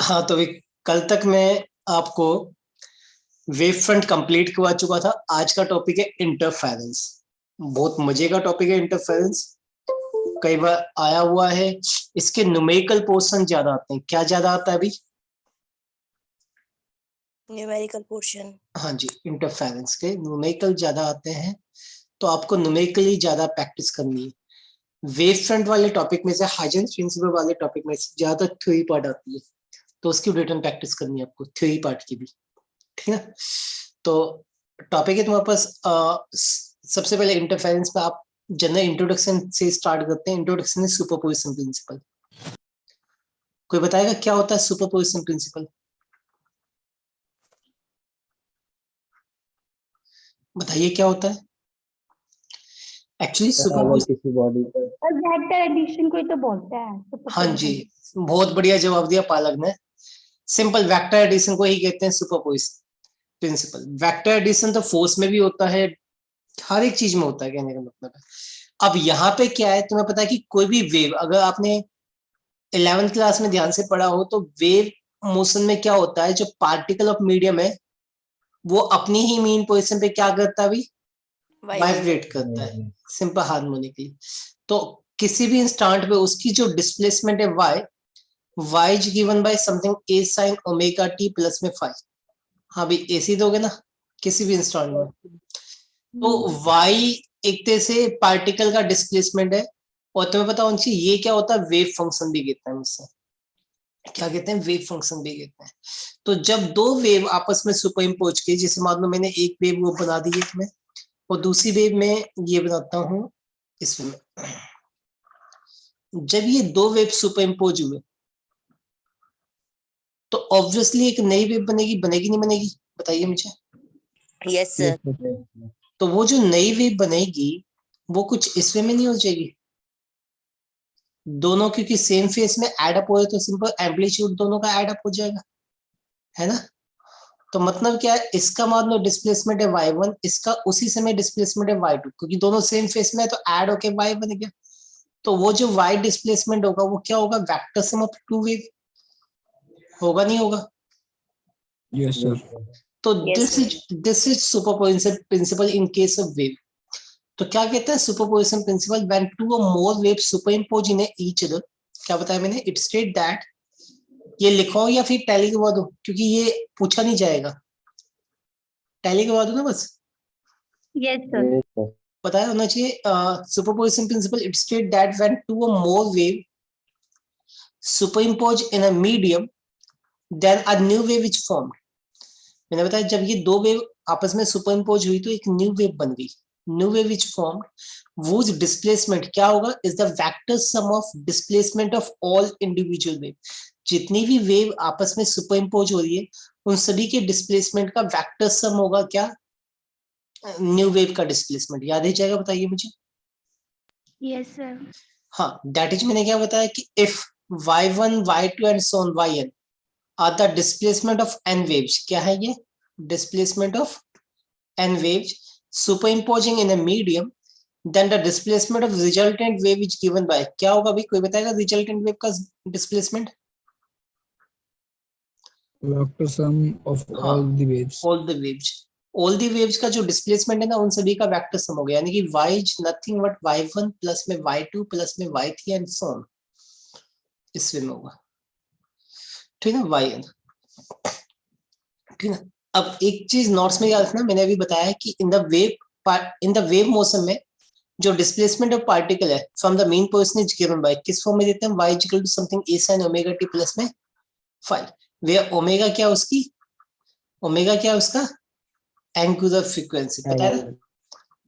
हाँ, तो अभी कल तक मैं आपको वेव फ्रंट कंप्लीट करवा चुका था। आज का टॉपिक है इंटरफेरेंस। बहुत मजे का टॉपिक है इंटरफेरेंस। कई बार आया हुआ है। इसके न्यूमेरिकल पोर्शन ज्यादा आते हैं। क्या ज्यादा आता है अभी? Numerical portion. हाँ जी, इंटरफेरेंस के न्यूमेरिकल ज्यादा आते हैं, तो आपको न्यूमेरिकली ज्यादा प्रैक्टिस करनी है। वेव फ्रंट वाले टॉपिक में से, हाइजेंस प्रिंसिपल वाले टॉपिक में से ज्यादा थ्योरी पार्ट आती है, तो उसकी रिटर्न प्रैक्टिस करनी है आपको, थ्योरी पार्ट की भी। ठीक है, तो टॉपिक है तुम्हारे पास। सबसे पहले इंटरफेरेंस में आप जनरल इंट्रोडक्शन से स्टार्ट करते हैं। Introduction is superposition principal. कोई बताएगा क्या होता है सुपरपोजिशन प्रिंसिपल? बताइए क्या होता है एक्चुअली सुपरपोजिशन। किसी बॉडी पर वेक्टर एडिशन को ही तो बोलते हैं। हाँ जी, बहुत बढ़िया जवाब दिया पालक ने। सिंपल वेक्टर एडिशन को ही कहते हैं सुपरपोजिशन प्रिंसिपल। वेक्टर एडिशन तो फोर्स में भी होता है, हर एक चीज में होता है, कहने का मतलब है। अब यहाँ पे क्या है, तुम्हें पता है कि कोई भी वेव, अगर आपने 11th क्लास में ध्यान से पढ़ा हो, तो वेव मोशन में क्या होता है, जो पार्टिकल ऑफ मीडियम है वो अपनी ही मीन पोजीशन पे क्या करता है, अभी वाइब्रेट करता है, सिंपल हार्मोनिकली। तो किसी भी इंस्टेंट पे उसकी जो डिस्प्लेसमेंट है y is given bye something a sin omega t plus में फाइव। हाँ भाई, ऐसी दोगे ना किसी भी इंस्टेंट में। तो y एक तरह से पार्टिकल का डिस्प्लेसमेंट है, और तुम्हें पता होना चाहिए ये क्या होता है, वेव फंक्शन भी कहते हैं मुझसे। क्या कहते हैं? वेव फंक्शन भी कहते हैं। तो जब दो वेव आपस में सुपर इम्पोज की, जैसे मान लो मैंने एक वेव वो बना दी है तुम्हें, और दूसरी वेव में ये बनाता हूँ इसमें। जब ये दो वेव सुपर इम्पोज हुए तो ऑब्वियसली एक नई वेव बनेगी, बनेगी नहीं बनेगी? बताइए मुझे। Yes sir. तो वो जो नई वेव बनेगी वो कुछ इस वे में नहीं हो जाएगी? दोनों क्योंकि सेम फेस में ऐड अप हो रहे, तो सिंपल एम्पलीट्यूड दोनों का ऐड अप हो जाएगा, है ना। तो मतलब क्या है, इसका मान लो डिस्प्लेसमेंट है y1, इसका उसी समय डिस्प्लेसमेंट है y2, क्योंकि दोनों सेम फेस में है तो ऐड होके y बन गया। तो वो जो y डिस्प्लेसमेंट होगा वो क्या होगा, vector sum of two wave होगा, नहीं होगा? Yes sir. तो Yes, this is superposition principle in case of wave. तो क्या कहता है सुपरपोजिशन प्रिंसिपल, व्हेन टू और more wave superimpose in each other. क्या बताया मैंने? इट स्टेट दैट, ये लिखो या फिर टैली करवा दो, क्योंकि ये पूछा नहीं जाएगा। टैली करवा दो ना बस, यस सर। पता है होना चाहिए। Superposition principle, it state that when two और more wave superimpose in a medium then a new wave is formed. मैंने बताया जब ये दो वेव आपस में सुपरइम्पोज हुई तो एक न्यू वेव बन गई, new wave is formed. whose displacement क्या होगा, is the vector sum of displacement of all individual wave. जितनी भी वेव आपस में सुपरइम्पोज हो रही है उन सभी के डिस्प्लेसमेंट का वेक्टर सम होगा क्या, न्यू वेव का डिस्प्लेसमेंट। याद ही जाएगा? बताइए मुझे। Yes sir. हाँ, दैट इज, मैंने क्या बताया कि if y1 y2 and so on yn are the displacement of n waves। क्या है ये? displacement of n waves superimposing in a medium, then the displacement of resultant wave is given by, क्या होगा अभी कोई बताएगा resultant wave का displacement? Vector sum of all the waves. all the waves, all the waves का जो displacement है ना उन सभी का वेक्टर सम हो गया, यानी कि y is nothing but y1 plus में y2 प्लस में y3 एंड so on, इसमें में होगा। ठीक है ना, yn। ठीक है, अब एक चीज नोट्स में याद रखना, मैंने अभी बताया कि इन द वेव मोशन में जो डिस्प्लेसमेंट ऑफ पार्टिकल है from the mean position is given by, किस फॉर्म में देते हैं, y equal to something a sin omega t plus में 5, वेयर ओमेगा क्या उसकी, ओमेगा क्या उसका एंगुलर फ्रीक्वेंसी, पता है ना,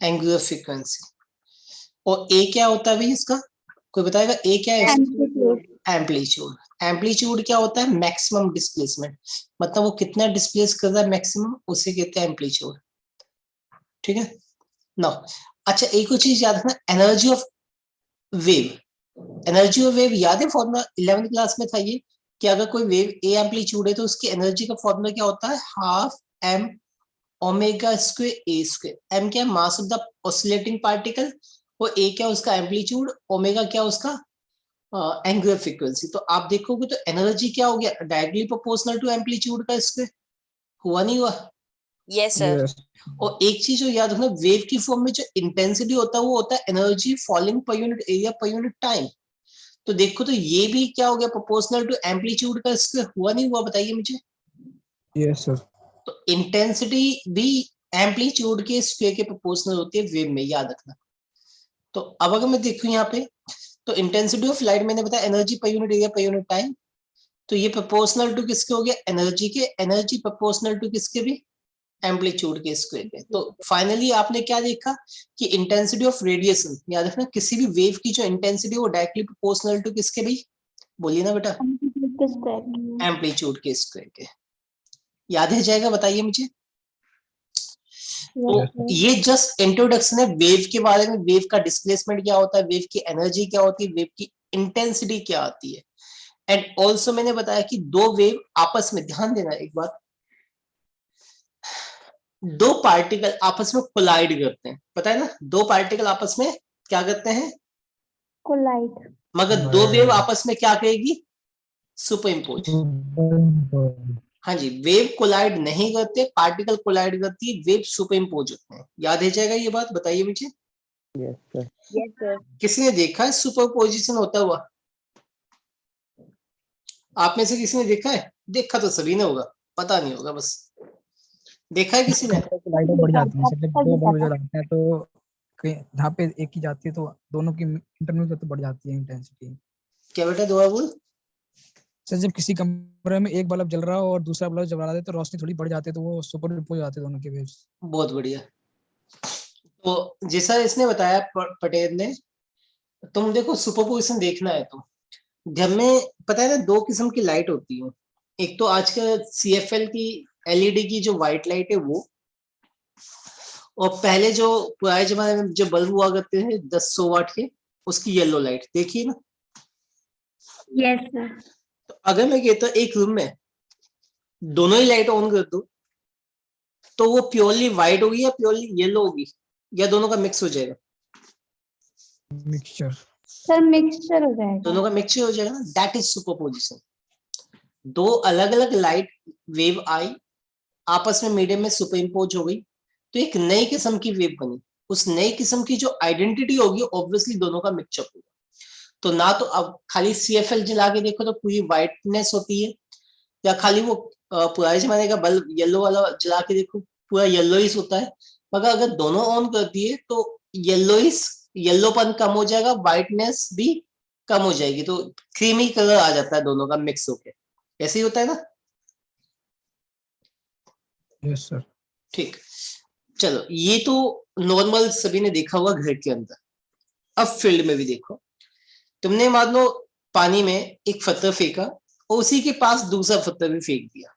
एंगुलर फ्रीक्वेंसी। और a क्या होता है भाई इसका, कोई बताएगा a क्या है? एम्पलीट्यूड। एम्पलीट्यूड क्या होता है, मैक्सिमम डिस्प्लेसमेंट, मतलब वो कितना डिस्प्लेस कर रहा है मैक्सिमम, उसे कहते हैं एम्पलीट्यूड। ठीक है ना। अच्छा, एक और चीज याद रखना, energy of wave. Energy of wave याद है फॉर्मूला 11th क्लास में था ये, कि अगर कोई वेव ए एम्पलीट्यूड है तो उसकी एनर्जी का फॉर्मूला क्या होता है, हाफ एम ओमेगा स्क्वायर ए स्क्वायर। एम क्या है, mass of the oscillating particle, और ए क्या उसका एम्पलीट्यूड, ओमेगा क्या उसका एंगुलर फ्रीक्वेंसी, तो आप देखोगे तो एनर्जी क्या हो गया, डायरेक्टली प्रोपोर्शनल टू एम्पलीट्यूड का स्क्वायर, हुआ नहीं हुआ? Yes, sir. Yes. और एक चीज जो याद रखना, वेव की फॉर्म में जो इंटेंसिटी होता है वो होता है energy falling per unit area per unit time. तो देखो तो ये भी क्या हो गया, प्रोपोर्शनल टू एम्पलीट्यूड का स्क्वायर, हुआ नहीं हुआ बताइए मुझे? Yes, sir. तो इंटेंसिटी भी एम्पलीट्यूड के स्क्वायर के प्रोपोर्शनल होती है वेव में, याद रखना। तो अब अगर मैं देखूं यहाँ पे, तो इंटेंसिटी ऑफ लाइट मैंने बताया energy per unit area per unit time, तो ये प्रोपोर्शनल टू किसके हो गया, एनर्जी के, एनर्जी प्रोपोर्शनल टू किसके भी, एम्पलीट्यूड के स्क्वायर के। तो फाइनली आपने क्या देखा कि इंटेंसिटी ऑफ रेडिएशन, याद रखना किसी भी वेव की जो इंटेंसिटी वो डायरेक्टली प्रोपोर्शनल टू किसके भी, बोलिए ना बेटा, एम्पलीट्यूड के स्क्वायर के। याद है जाएगा बताइए मुझे? तो ये जस्ट इंट्रोडक्शन है वेव के बारे में, वेव का डिस्प्लेसमेंट क्या होता है, वेव की एनर्जी क्या होती है, वेव की इंटेंसिटी क्या आती है। एंड ऑल्सो मैंने बताया कि दो वेव आपस में, ध्यान देना एक बात, दो पार्टिकल आपस में कोलाइड करते हैं, पता है ना, दो पार्टिकल आपस में क्या करते हैं, कोलाइड। मगर दो वेव आपस में क्या करेगी, सुपर इम्पोज। हाँ जी, वेव कोलाइड नहीं करते, पार्टिकल कोलाइड करती है, वेव सुपर इम्पोज होते हैं। याद है जाएगा ये बात, बताइए मुझे? Yes, sir. किसी ने देखा है सुपरपोजिशन होता हुआ? आप में से किसी ने देखा है? देखा तो सभी ने होगा, पता नहीं होगा बस। देखा है किसी ने? लाइटें बढ़ जाती हैं, जब दो बल्ब जलाते हैं तो कहीं जहाँ पे एक ही जाती है तो दोनों की इंटरनल तो बढ़ जाती है इंटेंसिटी। क्या बेटा, दोबारा बोल। सर जब किसी कमरे में एक बल्ब जल रहा हो और दूसरा बल्ब जला दे तो रोशनी थोड़ी बढ़ जाती है, तो वो सुपर इम्पोज हो जाते हैं दोनों के वेव्स। बहुत बढ़िया। तो जैसा इसने बताया पटेल ने, तुम देखो सुपरपोजिशन देखना है तो घर में पता है ना, दो किस्म की लाइट होती है। एक तो आजकल CFL की LED की जो व्हाइट लाइट है वो, और पहले जो पुराने जमाने में जो बल्ब हुआ करते थे 10-100 वाट के, उसकी येलो लाइट देखिए ना। Yes sir. तो अगर मैं कहता हूँ एक रूम में दोनों ही लाइट ऑन कर दो, तो वो प्योरली व्हाइट होगी या प्योरली येलो होगी, या दोनों का मिक्स हो जाएगा? मिक्सचर। सर मिक्सचर हो जाएगा। दोनों का मिक्सचर हो जाएगा ना, दैट इज सुपरपोजिशन। दो अलग अलग लाइट वेव आई, आपस में मीडियम में सुपर इम्पोज हो गई, तो एक नई किस्म की वेव बनी। उस नई किस्म की जो आइडेंटिटी होगी ऑब्वियसली दोनों का मिक्सचर होगा। तो ना तो अब खाली CFL जला के देखो तो पूरी व्हाइटनेस होती है, या खाली वो पुराने जमाने का बल्ब येलो वाला जला के देखो पूरा येलोइश होता है। मगर अगर दोनों ऑन कर दिए तो येलोपन कम हो जाएगा, व्हाइटनेस भी कम हो जाएगी, तो क्रीमी कलर आ जाता है दोनों का मिक्स होके। ऐसे ही होता है ना? Yes sir. ठीक, चलो ये तो नॉर्मल सभी ने देखा हुआ घर के अंदर। अब फील्ड में भी देखो, तुमने मान लो पानी में एक पत्थर फेंका और उसी के पास दूसरा पत्थर भी फेंक दिया,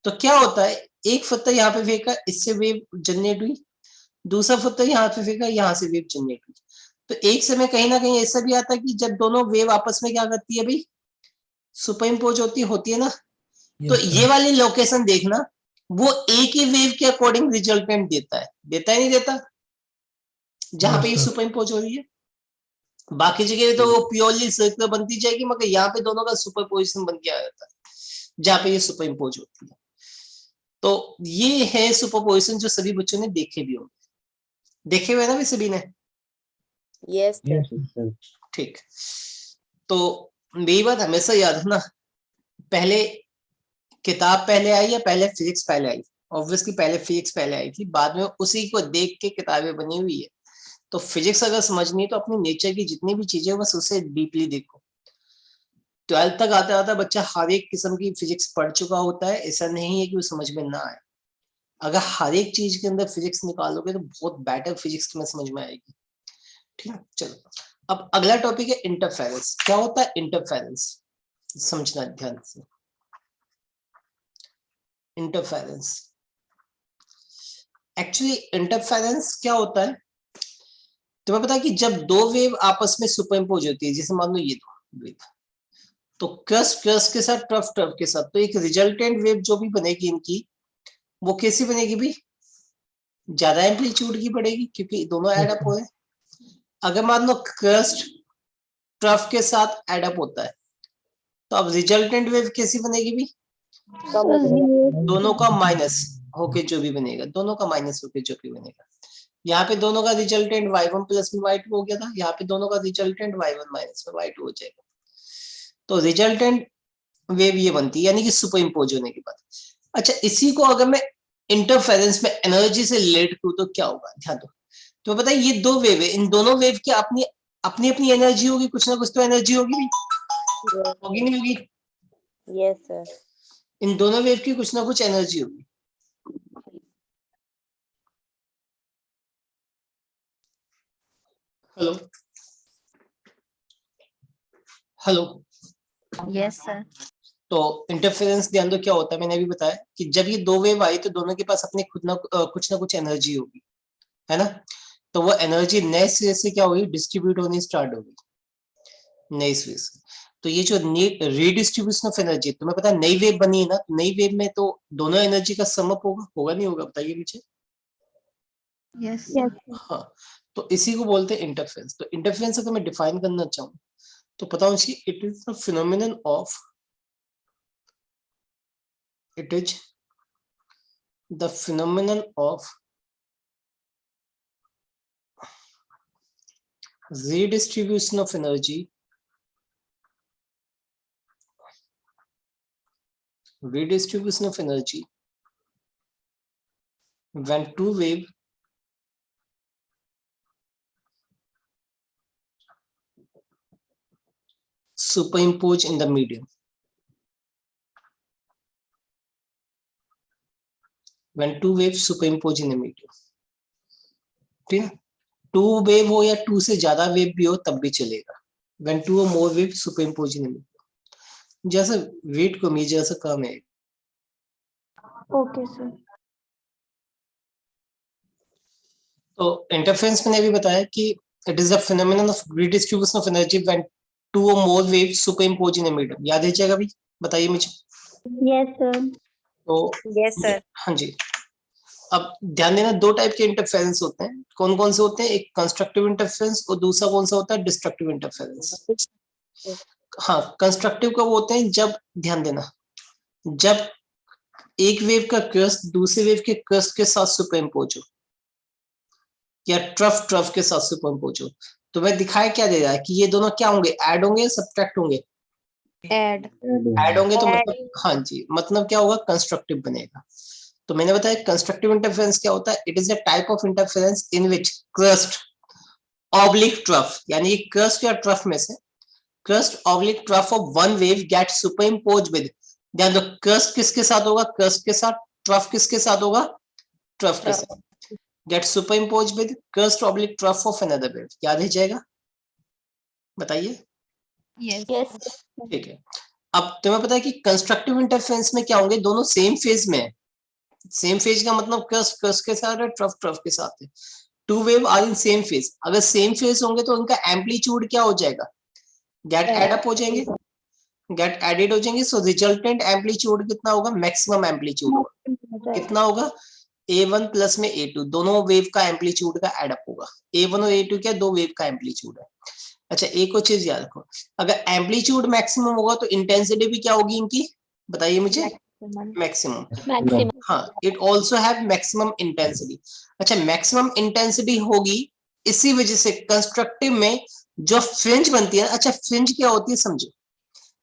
तो क्या होता है, एक पत्थर यहाँ पे फेंका, इससे वेव जनरेट हुई, दूसरा पत्थर यहाँ पे फेंका, यहाँ से वेव जनरेट हुई। तो एक समय कहीं ना कहीं ऐसा भी आता है कि जब दोनों वेव आपस में क्या करती है भाई, सुपर इम्पोज होती है ना। तो ये वाली लोकेशन देखना, वो एक ही वेव के अकॉर्डिंग रिजल्टेंट देता है ही नहीं देता, जहां पे ये सुपर इम्पोज हो रही है। बाकी जगह तो प्योरली सर्कुलर बनती जाएगी, मगर यहाँ पे दोनों का सुपर पोजिशन बन के आ जाता है जहां पे ये सुपर इम्पोज होती है। तो ये है सुपर पोजिशन जो सभी बच्चों ने देखे भी होंगे, देखे हुए ना भी सभी ने? Yes, sir. ठीक, तो मेरी बात हमेशा याद रखना, पहले किताब पहले आई या पहले फिजिक्स पहले आई? ऑब्वियसली पहले फिजिक्स पहले आई थी, बाद में उसी को देख के किताबें बनी हुई है। तो फिजिक्स अगर समझनी है तो अपनी नेचर की जितनी भी चीजें बस उसे डीपली देखो। 12th तक आता आता बच्चा हर एक किस्म की फिजिक्स पढ़ चुका होता है, ऐसा नहीं है कि वो समझ में ना आए। अगर हर एक चीज के अंदर फिजिक्स निकालोगे तो बहुत बेटर फिजिक्स तुम्हें समझ में आएगी। ठीक है, चलो अब अगला टॉपिक है इंटरफेरेंस। क्या होता है इंटरफेरेंस, समझना ध्यान से। इंटरफेरेंस, एक्चुअली इंटरफेरेंस क्या होता है, तुम्हें पता है कि जब दो वेव आपस में सुपरइम्पोज होती है, जैसे मान लो ये दो वेव, तो क्रस्ट के साथ टर्फ के साथ, तो एक रिजल्टेंट वेव जो भी बनेगी इनकी, वो कैसी बनेगी भी, ज्यादा एम्पलीट्यूड की पड़ेगी क्योंकि दोनों ऐड अप हो रहे हैं। अगर मान लो क्रस्ट ट्रफ के साथ एड अप होता है, तो अब रिजल्टेंट वेव कैसी बनेगी भी? दोनों का माइनस होके जो भी बनेगा, दोनों का माइनस होके जो भी बनेगा। यहाँ पे दोनों का रिजल्टेंट y1 प्लस में y2 हो गया था, यहाँ पे दोनों का रिजल्टेंट y1 माइनस में y2 हो जाएगा। तो रिजल्टेंट वेव ये बनती है, यानी कि सुपर इम्पोज होने के बाद। अच्छा, इसी को अगर मैं इंटरफेरेंस में एनर्जी से रिलेट करूं तो क्या होगा, ध्यान दो। तो बताइए, ये दो वेव है, इन दोनों वेव की अपनी अपनी अपनी एनर्जी होगी, कुछ ना कुछ तो एनर्जी होगी, होगी नहीं होगी? Yes, sir. इन दोनों वेव की कुछ ना कुछ एनर्जी होगी। Hello hello. Yes, sir. तो इंटरफेरेंस ध्यान दो क्या होता है, मैंने अभी बताया कि जब ये दो वेव आई तो दोनों के पास अपने खुद ना कुछ ना कुछ एनर्जी होगी, है ना? तो वो एनर्जी नए सिरे से क्या होगी, डिस्ट्रीब्यूट होनी स्टार्ट होगी नए सिरे से। तो ये जो रीडिस्ट्रीब्यूशन ऑफ एनर्जी, तुम्हें पता है नई वेव बनी है ना, नई वेव में तो दोनों एनर्जी का सम अप होगा, होगा नहीं होगा, बताइए मुझे। Yes. हाँ, तो इसी को बोलते हैं इंटरफेरेंस। तो इंटरफेरेंस अगर मैं डिफाइन करना चाहूँ तो पता हो, it is the phenomenon of, it is the phenomenon of redistribution of energy, when two wave superimpose in the medium, when two waves superimpose in the medium, ठीक है? टू वेव हो या टू से ज्यादा वेव भी हो तब भी चलेगा, when two or more waves superimpose in the medium। जैसे वेट को मी जैसा काम है। Okay, sir. तो इंटरफेरेंस मैंने अभी बताया कि it is the phenomenon of redistribution of energy when two or more waves superimpose in a medium। याद है जाएगा भी, बताइए मुझे। Yes, sir. तो Yes, sir. हाँ जी, अब ध्यान देना, दो टाइप के इंटरफेरेंस होते हैं। कौन कौन से होते हैं? एक कंस्ट्रक्टिव इंटरफेरेंस और दूसरा कौन सा होता है, डिस्ट्रक्टिव इंटरफेरेंस। हाँ, कंस्ट्रक्टिव कब होते हैं? जब, ध्यान देना, जब एक वेव का क्रस्ट दूसरे वेव के क्रस्ट के साथ सुपरइम्पोज हो, या ट्रफ ट्रफ के साथ सुपरइम्पोज हो। तो मैं दिखाया क्या दे रहा है कि ये दोनों क्या होंगे, ऐड होंगे, सब्ट्रैक्ट होंगे? Add. ऐड होंगे। तो मतलब, हाँ जी, मतलब क्या होगा, कंस्ट्रक्टिव बनेगा। तो मैंने बताया कंस्ट्रक्टिव इंटरफेरेंस क्या होता है, it is a type of interference in which crest oblique trough, यानी क्रस्ट या ट्रफ में से crest oblique trough of one wave get superimpose with, ध्यान दो, क्रस्ट किसके साथ होगा, क्रस्ट के साथ, ट्रफ किसके साथ होगा, ट्रफ के साथ, get superimpose with crest oblique trough of another wave. याद है जाएगा, बताइए। Yes. ठीक है, अब तुम्हें पता है कि कंस्ट्रक्टिव इंटरफेरेंस में क्या होंगे, दोनों सेम फेज में है। सेम फेज का मतलब क्रस्ट क्रस्ट के साथ है, ट्रफ ट्रफ के साथ है। Two wave are in same phase, अगर सेम फेज होंगे तो उनका एम्पलीट्यूड क्या हो जाएगा, गेट एड अप हो जाएंगे, गेट एडेड हो जाएंगे। सो रिजल्टेंट एम्पलीट्यूड कितना होगा, मैक्सिमम एम्पलीट्यूड होगा। कितना होगा, A1 प्लस में A2, दोनों वेव का एम्पलीट्यूड का एड अप होगा। A1 और A2 क्या, दो वेव का एम्पलीट्यूड है। अच्छा, एक और चीज याद रखो, अगर एम्पलीट्यूड मैक्सिमम होगा तो इंटेंसिटी भी क्या होगी इनकी, बताइए मुझे। मैक्सिमम। हाँ, it also have maximum intensity. अच्छा, मैक्सिमम इंटेंसिटी होगी, इसी वजह से कंस्ट्रक्टिव में जो फ्रिंज बनती है, अच्छा फ्रिंज क्या होती है समझो।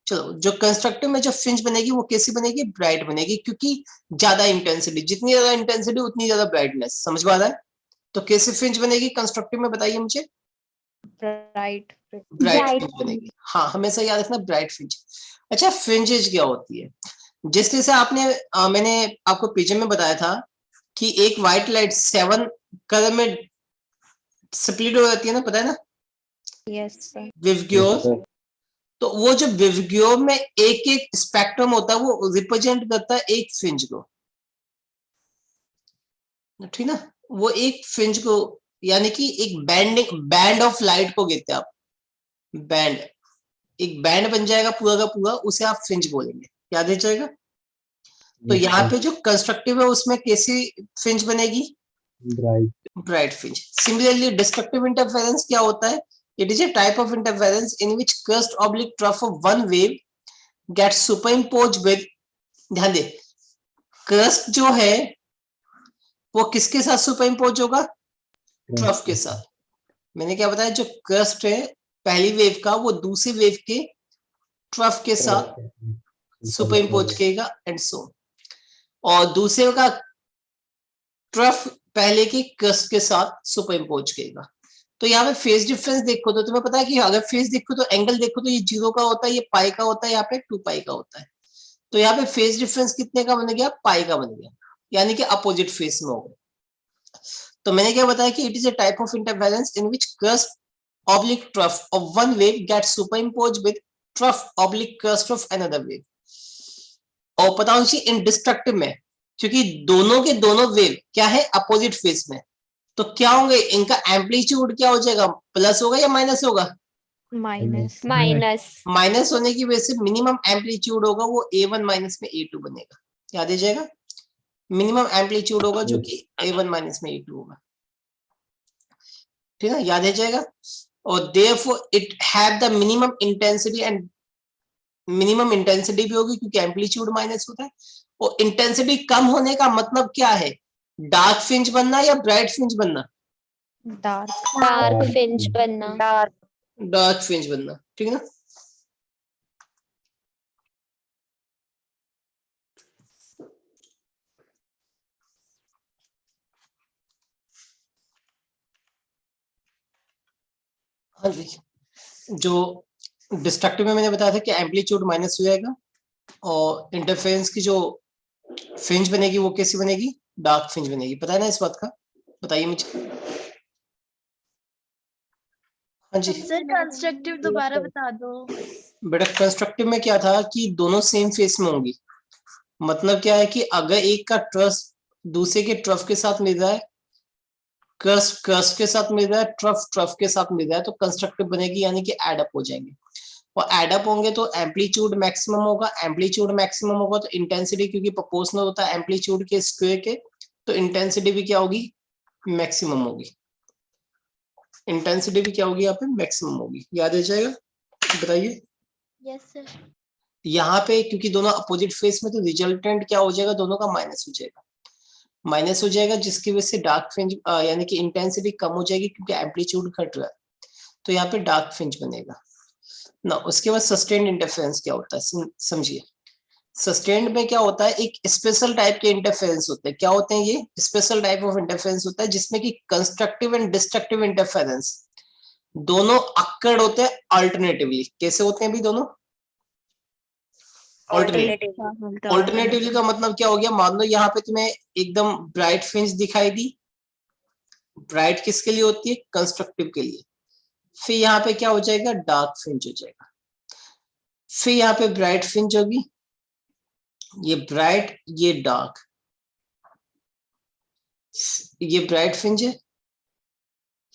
चलो, जो कंस्ट्रक्टिव में जो फ्रिंज बनेगी वो कैसी बनेगी, ब्राइट बनेगी, क्योंकि ज्यादा इंटेंसिटी, जितनी ज्यादा इंटेंसिटी उतनी ज्यादा ब्राइटनेस। समझ में आ रहा है? तो कैसे फ्रिंज बनेगी कंस्ट्रक्टिव में, बताइए मुझे। Bright. ब्राइट फ्रिंज बनेगी। हाँ, हमेशा याद रखना, ब्राइट फ्रिंज। अच्छा, फ्रिंजेज क्या होती है, जिस तरह से आपने मैंने आपको पीछे में बताया था कि एक व्हाइट लाइट 7 कलर में स्प्लिट हो जाती है ना, पता है ना, Yes, sir. विवग्योर। तो वो जो विवग्योर में एक एक स्पेक्ट्रम होता है, वो रिप्रेजेंट करता है एक फ्रिंज को, ठीक ना। वो एक फ्रिंज को, यानी कि एक बैंड ऑफ लाइट को कहते हैं आप, बैंड, एक बैंड बन जाएगा पूरा का पूरा, उसे आप फ्रिंज बोलेंगे। याद है जाएगा। तो यहाँ पे जो कंस्ट्रक्टिव है उसमें कैसी फ्रिंज बनेगी, bright fringe. Similarly destructive interference क्या होता है, It is a type of interference in which crest oblique trough of one wave gets superimposed with, ध्यान दे, crest जो है वो किसके साथ सुपरइम्पोज होगा? ट्रफ के साथ। मैंने क्या बताया, जो crest है पहली वेव का वो दूसरी वेव के ट्रफ के साथ सुपरइम्पोज करेगा एंड सो, और दूसरे का ट्रफ पहले के crest के साथ सुपरइम्पोज करेगा। तो यहाँ पे फेज डिफरेंस देखो तो तुम्हें पता है कि अगर फेज देखो तो एंगल देखो तो ये 0 का होता है, ये पाई का होता है, यहाँ पे 2 पाई का होता है। तो यहाँ पे फेज डिफरेंस कितने का बन गया? पाई का बन गया, यानी कि अपोजिट फेज में हो गया। तो मैंने क्या बताया कि it is a type of interference in which crest oblique trough of one wave gets superimposed with trough oblique crest of another wave। और पता होना चाहिए इन डिस्ट्रक्टिव में, क्योंकि दोनों के दोनों वेव क्या है? अपोजिट फेज में, तो क्या होंगे? इनका एम्पलीट्यूड क्या हो जाएगा? प्लस होगा या माइनस होगा? माइनस। माइनस। माइनस होने की वजह से मिनिमम एम्पलीट्यूड होगा वो A1 माइनस में A2 बनेगा, याद आ जाएगा। मिनिमम एम्पलीट्यूड होगा जो कि A1 माइनस में A2 होगा, ठीक है, याद आ जाएगा। और therefore it have the minimum intensity and minimum intensity भी होगी क्योंकि एम्पलीट्यूड माइनस होता है। और इंटेंसिटी कम होने का मतलब क्या है? डार्क फ्रिंज बनना या ब्राइट फ्रिंज बनना? डार्क फ्रिंज बनना। डार्क फ्रिंज बनना, ठीक है ना। हाँ जी, जो डिस्ट्रक्टिव में मैंने बताया था कि एम्पलीट्यूड माइनस हो जाएगा और इंटरफेरेंस की जो फ्रिंज बनेगी वो कैसी बनेगी? डार्क फ्रिंज बनेगी। पता है ना इस बात का? बताइए मुझे। हाँ जी सर कंस्ट्रक्टिव दोबारा बता दो। बेटा, कंस्ट्रक्टिव में क्या था कि दोनों सेम फेस में होंगी। मतलब क्या है कि अगर एक का ट्रफ दूसरे के ट्रफ के साथ मिल रहा है, क्रस्ट के साथ मिल रहा है, ट्रफ के साथ मिल रहा है, तो कंस्ट्रक्टिव बनेगी, यानी कि एड अप हो जाएंगे। और एड अप होंगे तो एम्पलीट्यूड मैक्सिमम होगा, एम्पलीट्यूड मैक्सिमम होगा तो इंटेंसिटी, क्योंकि प्रोपोर्शनल होता है एम्पलीट्यूड के स्क्वायर के, तो इंटेंसिटी भी क्या होगी? मैक्सिमम होगी। इंटेंसिटी भी क्या होगी? यहाँ पे मैक्सिमम होगी, याद आ जाएगा। बताइए। Yes sir. यहाँ पे क्योंकि दोनों अपोजिट फेस में, तो रिजल्टेंट क्या हो जाएगा? दोनों का माइनस हो जाएगा, माइनस हो जाएगा, जिसकी वजह से डार्क फ्रिंज यानी कि इंटेंसिटी कम हो जाएगी क्योंकि एम्पलीट्यूड घट रहा है, तो यहाँ पे डार्क फ्रिंज बनेगा ना। उसके बाद सस्टेन्ड इंटरफेरेंस क्या होता है समझिए। सस्टेन्ड में क्या होता है? एक स्पेशल टाइप के इंटरफेरेंस होते हैं। क्या होते हैं ये? स्पेशल टाइप ऑफ इंटरफेरेंस होता है जिसमें कि कंस्ट्रक्टिव एंड डिस्ट्रक्टिव इंटरफेरेंस दोनों अक्कड़ होते हैं अल्टरनेटिवली। कैसे होते हैं भी दोनों? ऑल्टरनेटिवली का मतलब क्या हो गया? मान लो यहाँ पे तुम्हें एकदम ब्राइट फ्रिंज दिखाई दी। ब्राइट किसके लिए होती है? कंस्ट्रक्टिव के लिए। फिर यहाँ पे क्या हो जाएगा? डार्क फ्रिंज हो जाएगा। फिर यहाँ पे ब्राइट फ्रिंज होगी, ये ब्राइट, ये डार्क, ये ब्राइट फ्रिंज है।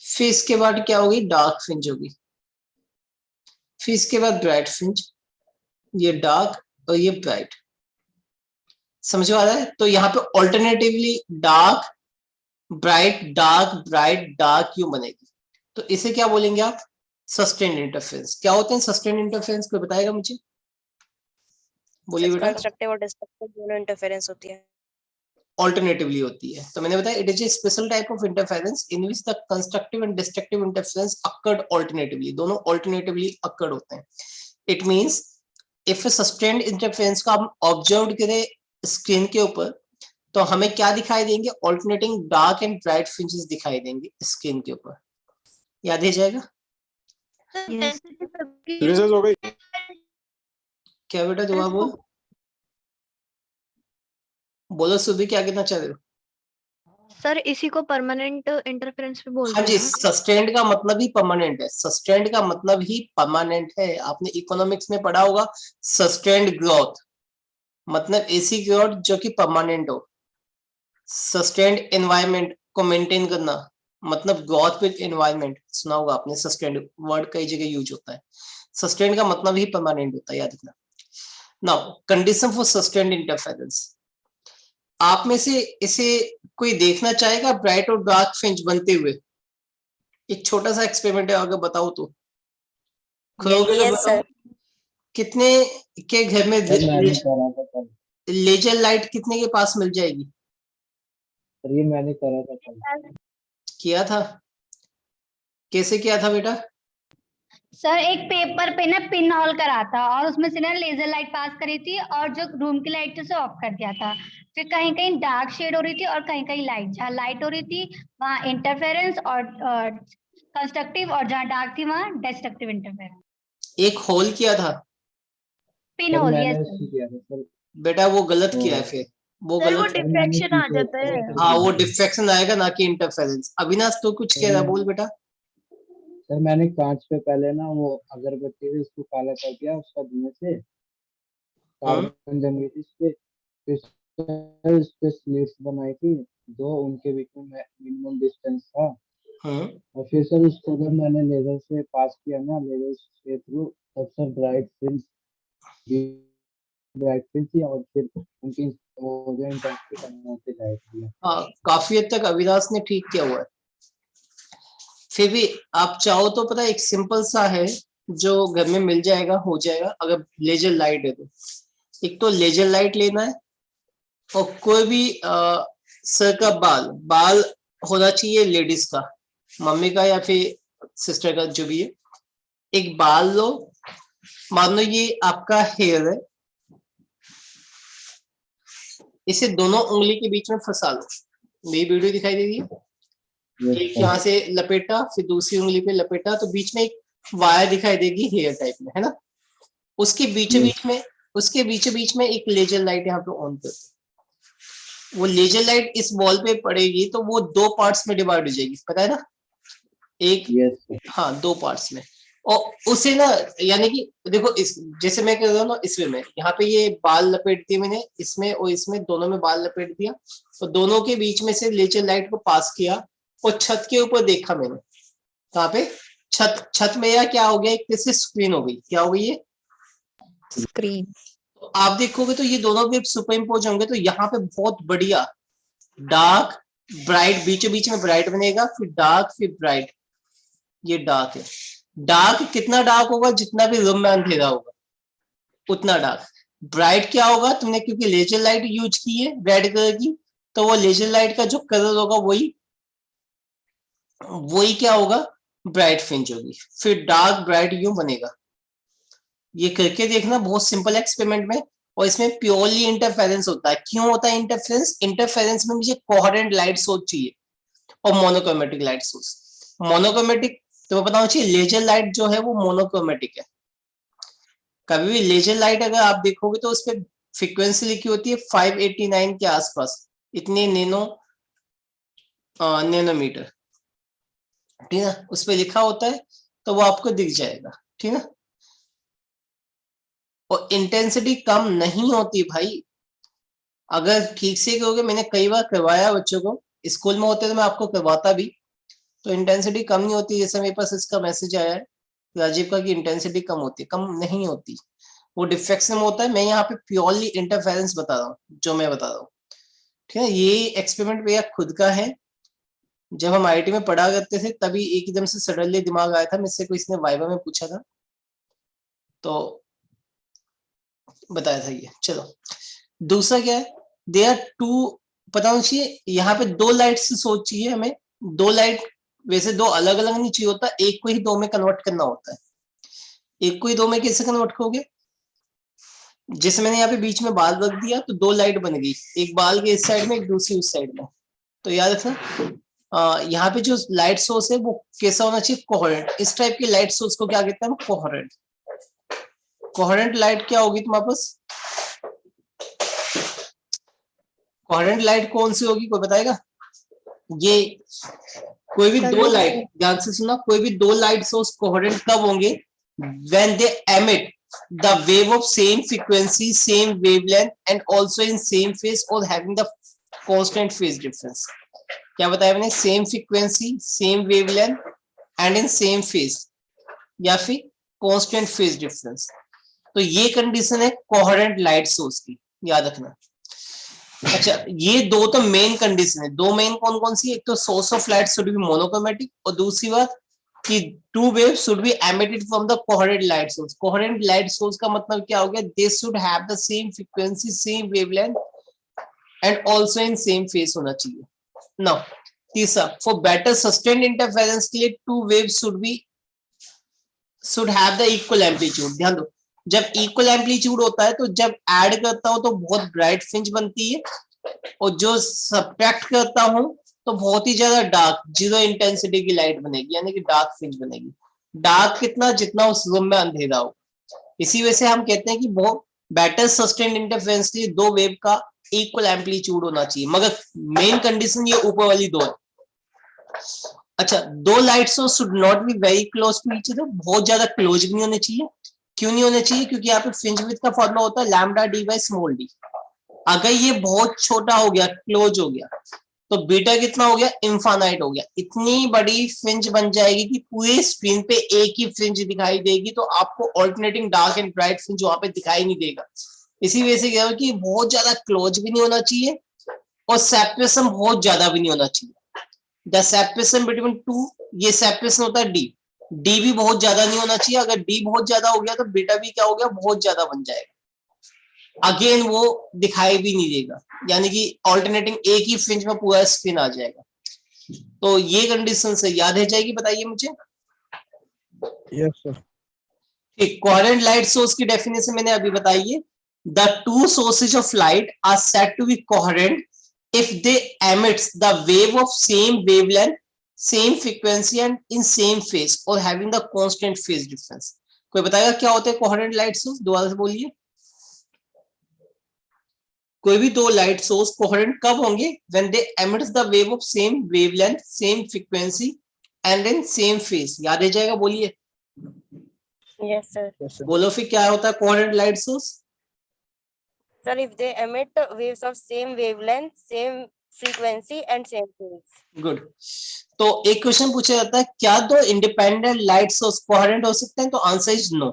फिर इसके बाद क्या होगी? डार्क फ्रिंज होगी। फिर इसके बाद ब्राइट फ्रिंज, ये डार्क और ये ब्राइट। समझ आ रहा है? तो यहाँ पे alternatively dark bright dark bright dark क्यों बनेगी? तो इसे क्या बोलेंगे आप? Sustained interference. क्या होते हैं सस्टेन्ड इंटरफेरेंस? कोई बताएगा मुझे? बोलिए बेटा। कंस्ट्रक्टिव और डिस्ट्रक्टिव दोनों इंटरफेरेंस होती है। ऑल्टरनेटिवली होती है। तो मैंने बताया it is a special type of interference in which the constructive and destructive interference occurred alternatively. दोनों ऑल्टरनेटिवली अकर्ड होते हैं। It means if sustained interference को हम ऑब्जर्व करें स्क्रीन के ऊपर, तो हमें क्या दिखाई देंगे? Alternating dark and bright fringes दिखाई देंगे स्क्रीन के ऊपर। याद है जाएगा? हो गई। क्या बेटा दुआ बोलो सुबह, क्या कहना चाह रहे हो? सर इसी को परमानेंट इंटरफेरेंस भी बोलते हाँ हैं जी, ना? सस्टेन्ड का मतलब ही परमानेंट है। सस्टेन्ड का मतलब ही परमानेंट है। आपने इकोनॉमिक्स में पढ़ा होगा सस्टेन्ड ग्रोथ मतलब ऐसी ग्रोथ जो कि परमानेंट हो। सस्टेन्ड एनवायरनमेंट को मेंटेन करना मतलब ग्रोथ विद एनवायरनमेंट, सुना होगा आपने। सस्टेन्ड वर्ड कई जगह यूज होता है। सस्टेन्ड का मतलब ही परमानेंट होता है, याद रखना। Now condition for sustained interference, आप में से इसे कोई देखना चाहेगा ब्राइट और डार्क फ्रिंज बनते हुए? एक छोटा सा एक्सपेरिमेंट है, अगर बताओ तो करोगे तो Yes, बताओ। sir. कितने के घर में सर मैंने करा था कल। लेजर लाइट कितने के पास मिल जाएगी? सर ये मैंने करा था कल। किया था? कैसे किया था बेटा? सर एक पेपर पे ना पिन होल करा था और उसमें से ना लेजर लाइट पास करी थी और जो रूम की लाइट थी उसे ऑफ कर दिया था। फिर कहीं कहीं डार्क शेड हो रही थी और कहीं कहीं लाइट, जहाँ लाइट हो रही थी वहाँ इंटरफेरेंस और कंस्ट्रक्टिव, और जहाँ डार्क थी वहाँ डिस्ट्रक्टिव इंटरफेरेंस। एक होल किया था पिन सर होल, मैंने यस उससे किया था सर। बेटा, वो गलत तो- किया है फिर, वो सर वो गलत। सर मैंने डिफ्रैक्शन आ पीछे जाता है। ऊपर हाँ, वो किया। डिफ्रैक्शन आएगा ना कि इंटरफेरेंस। अविनाश तो कुछ कह रहा, बोल बेटा। सर मैंने कांच पे पहले ना वो अगरबत्ती से उसको काला कर दिया, उसका धुएं से कार्बन जम गई थी उसपे। फिर सर उस पे स्लिट्स बनाई थी दो, उनके बीच में मिनिमम डिस्टेंस था। और फिर सर उसको जब मैंने लेजर से पास किया ना, लेजर के थ्रू, तब सर ब्राइट फिल्म थी और फिर उनकी वो जो इंटेंसिटी कम होते जाएगी। हाँ, काफी हद तक अविनाश ने ठीक किया हुआ है। फिर भी आप चाहो तो पता है, एक सिंपल सा है जो घर में मिल जाएगा, हो जाएगा अगर लेजर लाइट है तो। एक तो लेजर लाइट लेना है, और कोई भी सर का बाल होना चाहिए लेडीज का, मम्मी का या फिर सिस्टर का, जो भी है। एक बाल लो, मान लो ये आपका हेयर है, इसे दोनों उंगली के बीच में फंसा लो। मेरी वीडियो दिखाई दे रही है? एक यहाँ से लपेटा, फिर दूसरी उंगली पे लपेटा, तो बीच में एक वायर दिखाई देगी हेयर टाइप में, है ना? उसके बीच बीच में एक लेजर लाइट यहाँ पे ऑन कर दो। वो लेजर लाइट इस वॉल पे पड़ेगी तो वो दो पार्ट्स में डिवाइड हो जाएगी, पता है ना? एक हाँ, दो पार्ट्स में। और उसे ना, यानी कि देखो, इस जैसे मैं कह रहा हूँ ना, इसमें मैं यहाँ पे ये बाल लपेट दिए मैंने, इसमें और इसमें दोनों में बाल लपेट दिया, और दोनों के बीच में से लेजर लाइट को पास किया और छत के ऊपर देखा मैंने। कहाँ पे? छत में। या क्या हो गया, एक तरह से स्क्रीन हो गई। क्या हो गई है? स्क्रीन। तो आप देखोगे तो ये दोनों वेव सुपर इम्पोज होंगे, तो यहाँ पे बहुत बढ़िया डार्क ब्राइट, बीचों बीच में ब्राइट बनेगा, फिर डार्क, फिर ब्राइट। ये डार्क है। डार्क कितना डार्क होगा? जितना भी रूम में अंधेरा होगा उतना डार्क। ब्राइट क्या होगा? तुमने क्योंकि लेजर लाइट यूज की है रेड कलर की, तो वो लेजर लाइट का जो कलर होगा वही क्या होगा? ब्राइट फ्रिंज होगी। फिर डार्क ब्राइट यूं बनेगा। ये करके देखना, बहुत सिंपल एक्सपेरिमेंट में। और इसमें प्योरली इंटरफेरेंस होता है। क्यों होता है इंटरफेरेंस? इंटरफेरेंस में मुझे कोहेरेंट लाइट सोर्स चाहिए और मोनोक्रोमेटिक लाइट सोर्स। मोनोक्रोमेटिक तो बताना चाहिए, लेजर लाइट जो है वो मोनोक्रोमेटिक है। कभी भी लेजर लाइट अगर आप देखोगे तो उस पर फ्रीक्वेंसी लिखी होती है 589 के आसपास, इतने नैनोमीटर, ठीक है? उस पर लिखा होता है तो वो आपको दिख जाएगा, ठीक है? और इंटेंसिटी कम नहीं होती भाई, अगर ठीक से करोगे। मैंने कई बार करवाया बच्चों को, स्कूल में होते तो मैं आपको करवाता भी। तो इंटेंसिटी कम नहीं होती। जैसे मेरे पास इसका मैसेज आया है राजीव का कि इंटेंसिटी कम होती है, कम नहीं होती, वो डिफ्रैक्शन होता है। मैं यहाँ पे प्योरली इंटरफेरेंस बता रहा हूँ, जो मैं बता रहा हूँ, ठीक है? ये एक्सपेरिमेंट मेरा खुद का है। जब हम आईआईटी में पढ़ा करते थे तभी एकदम से सडनली दिमाग आया था, मुझसे कोई इसने वाइवा में पूछा था तो बताया था ये। चलो, दूसरा क्या है? दे आर टू, पता होना चाहिए यहाँ पे दो लाइट से सोच चाहिए हमें। दो लाइट, वैसे दो अलग अलग नहीं चाहिए होता, एक को ही दो में कन्वर्ट करना होता है। एक को ही दो में कैसे कन्वर्ट करोगे? जैसे मैंने यहाँ पे बीच में बाल रख दिया तो दो लाइट बन गई, एक बाल के इस साइड में, एक दूसरी उस साइड में। तो याद रखना, यहाँ पे जो लाइट सोर्स है वो कैसा होना चाहिए? कोहेरेंट। इस टाइप की लाइट सोर्स को क्या कहते हैं? कोहेरेंट। कोहेरेंट लाइट क्या होगी तुम्हारे पास? कोहेरेंट लाइट कौन सी होगी, कोई बताएगा? ये कोई भी दो लाइट, ध्यान से सुना, कोई भी दो लाइट सोर्स कोहेरेंट कब होंगे? when they emit the wave of same frequency, same wavelength and also in same phase or having the constant phase difference. क्या बताया मैंने? Same frequency, same wavelength and in same phase, या फिर constant phase difference. तो ये condition है coherent light source की, याद रखना। अच्छा, ये दो तो मेन कंडीशन है। दो मेन कौन कौन सी? एक तो source of light should be monochromatic, और दूसरी बात कि two wave should be emitted from the coherent light source. Coherent light source का मतलब क्या हो गया? They should have the same frequency, same wavelength and also in same phase होना चाहिए। नाउ तीसरा, फॉर बेटर सस्टेन्ड इंटरफेरेंस के लिए two wave should have the equal amplitude. ध्यान दो, जब इक्वल एम्पलीट्यूड होता है तो जब ऐड करता हूं तो बहुत ब्राइट फ्रिंज बनती है, और जो सब्ट्रैक्ट करता हूं तो बहुत ही ज्यादा डार्क, जीरो इंटेंसिटी की लाइट बनेगी, यानी कि डार्क फ्रिंज बनेगी। डार्क कितना? जितना उस रूम में अंधेरा हो। इसी वजह से हम कहते हैं कि बहुत बेटर सस्टेन्ड इंटरफेरेंस के लिए दो वेव का इक्वल एम्पलीट्यूड होना चाहिए, मगर मेन कंडीशन ये ऊपर वाली दो है। अच्छा, दो light source should not be very close to each other, बहुत ज्यादा क्लोज भी नहीं होने चाहिए। क्यों नहीं होने चाहिए? क्योंकि यहाँ पे फ्रिंज विड्थ का फॉर्मूला होता है lambda D by small D. अगर ये बहुत छोटा हो गया, क्लोज हो गया, तो बीटा कितना हो गया? इनफाइनाइट हो गया। इतनी बड़ी फ्रिंज बन जाएगी कि पूरे स्क्रीन पे एक ही फ्रिंज दिखाई देगी, तो आपको alternating dark and bright fringe वहां पे दिखाई नहीं देगा। इसी वजह से क्या है कि बहुत ज्यादा क्लोज भी नहीं होना चाहिए और सेपरेशन बहुत ज्यादा भी नहीं होना चाहिए। द सेपरेशन बिटवीन टू, ये सेपरेशन होता है डी। डी भी बहुत ज्यादा नहीं होना चाहिए। अगर डी बहुत ज्यादा हो गया तो बीटा भी क्या हो गया? बहुत ज्यादा बन जाएगा। अगेन वो दिखाई भी नहीं देगा, यानी कि ऑल्टरनेटिंग एक ही फ्रिंज में पूरा स्क्रीन आ जाएगा। तो ये कंडीशन से याद है जाएगी, बताइए मुझे। Yes sir. ठीक, कोहेरेंट लाइट सोर्स की डेफिनेशन मैंने अभी बताई है। The two sources of light are said to be coherent if they emits the wave of same wavelength, same frequency and in same phase or having the constant phase difference। कोई बताएगा क्या होता है coherent light source? दोबारा से बोलिए। कोई भी दो लाइट सोर्स कोहेरेंट कब होंगे? when they emits the wave of same wavelength, same frequency and in same phase। याद है जाएगा? बोलिए। Yes, sir. बोलो फिर क्या होता है coherent light source? Sir, if they emit waves of same wavelength, same frequency and same phase. Good. तो एक क्वेश्चन पूछा जाता है, क्या दो इंडिपेंडेंट लाइट सोर्स कोहेरेंट हो सकते हैं? तो आंसर इज नो।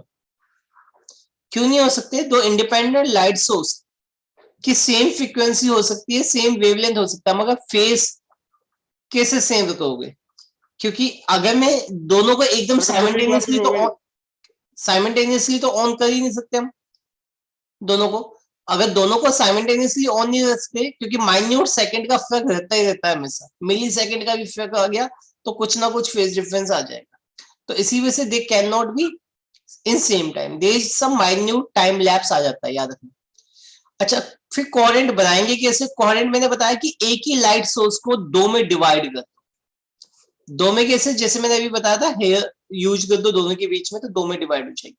क्यों नहीं हो सकते? दो इंडिपेंडेंट लाइट सोर्स की सेम फ्रीक्वेंसी हो सकती है, सेम वेवलेंथ हो सकता है, मगर फेस कैसे सेम रखोगे? क्योंकि अगर मैं दोनों को एकदम साइमल्टेनियसली तो ऑन कर ही नहीं सकते हम दोनों को। अगर दोनों को साइमल्टेनियसली ऑन नहीं रख सकते, क्योंकि माइन्यूट सेकंड का फर्क रहता ही रहता है हमेशा, मिली सेकंड का भी फर्क आ गया तो कुछ ना कुछ फेज डिफरेंस आ जाएगा। तो इसी वजह से they can not be in same time, there is some minute time lapse आ जाता है, याद रखना। अच्छा, फिर कोहेरेंट बनाएंगे कैसे? कोहेरेंट मैंने बताया कि एक ही लाइट सोर्स को दो में डिवाइड कर दो। दो में कैसे? जैसे मैंने अभी बताया था, हेयर यूज कर दो दोनों के बीच में तो दो में डिवाइड हो जाएगी।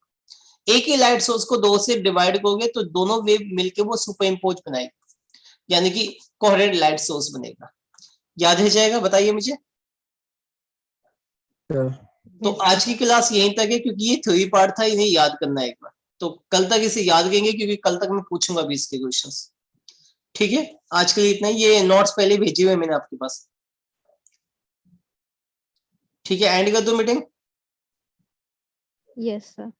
एक ही लाइट सोर्स को दो से डिवाइड करोगे तो दोनों वेव मिलके वो सुपर इम्पोज बनाएगी, यानी कि कोहेरेंट लाइट सोर्स बनेगा। याद है जाएगा? बताइए मुझे। तो आज की क्लास यहीं तक है, क्योंकि ये थ्योरी पार्ट था, इन्हें याद करना है एक बार। तो कल तक इसे याद करेंगे, क्योंकि कल तक मैं पूछूंगा भी इसके क्वेश्चंस। ठीक है, आज के लिए इतना ही। ये नोट्स पहले भेजे हुए मैंने आपके पास। ठीक है, एंड कर दो मीटिंग। Yes sir.